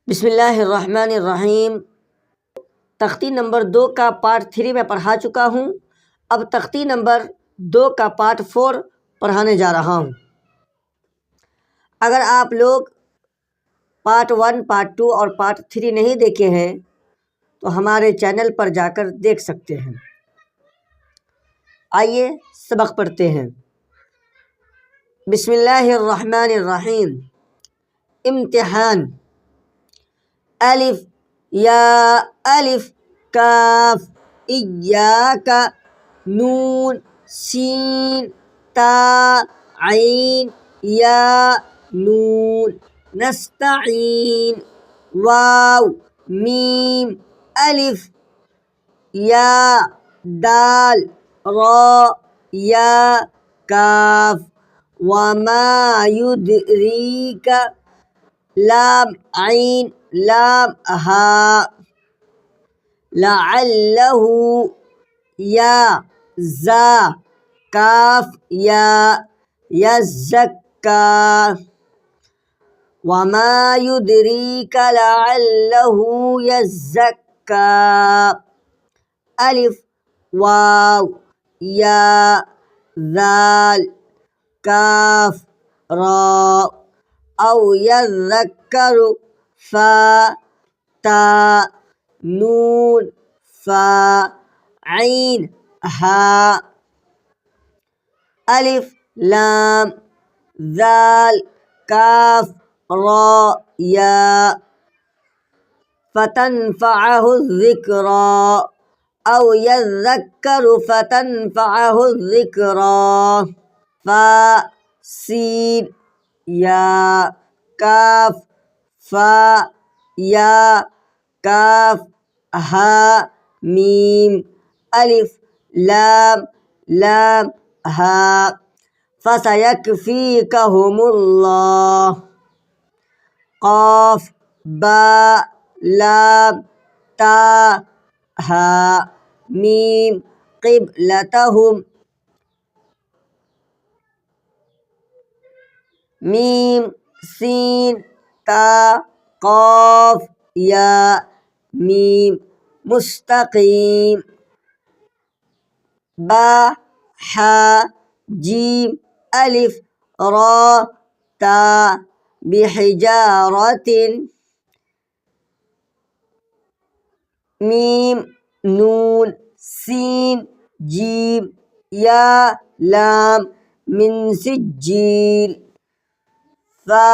बिस्मिल्लाहिर्रहमानिर्रहीम। तख्ती नंबर 2 का पार्ट 3 में पढ़ा चुका हूँ। अब तख्ती नंबर 2 का पार्ट 4 पढ़ाने जा रहा हूँ। अगर आप लोग पार्ट 1, पार्ट 2 और पार्ट 3 नहीं देखे हैं तो हमारे चैनल पर जाकर देख सकते हैं। आइए सबक पढ़ते हैं। बिस्मिल्लाहिर्रहमानिर्रहीम। इम्तिहान। अलिफ या अलिफ काफ इय्याका नून सीन ता ऐन या नून नस्तईन वाव मीम अलिफ या दाल रा या काफ वमा युदरीका लाम ऐन लाम हा लअल्लहु या जा काफ या यज़क्का वमा युदरीका लअल्लहु यज़क्का अलिफ वाव या ज़ाल काफ रा औ यज़क्करु फा ता नून फा ऐन हा अलिफ लाम ज़ाल काफ रा या फतनफ़अहु ज़िक्रा औ यज़क्करु फतनफ़अहु ज़िक्रा फा सीन या काफ फा या काफ हा मीम अलिफ लाम लाम हा फसयकफ़ीकहुमुल्लाह क़ाफ बा लाम ता हा मीम क़िबलतहुम मीम सीन ता क़ाफ या मीम मुस्तक़ीम बा हा जीम अलिफ रा ता बिहिजारतिन मीम नून सीन जीम या लाम मिन सिज्जील फा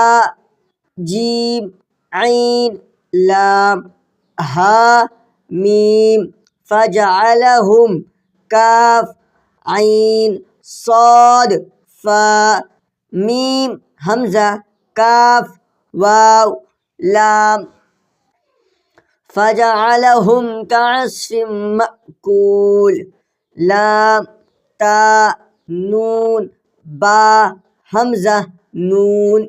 जीम ऐन लाम हा मीम फजअलहुम काफ ऐन साद फा मीम हमज़ा काफ वाव लाम फजअलहुम कअस्फिन मअकूल लाम ता नून बा हमज़ा नून।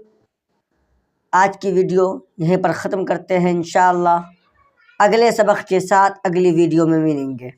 आज की वीडियो यहीं पर ख़त्म करते हैं। इंशाअल्लाह अगले सबक के साथ अगली वीडियो में मिलेंगे।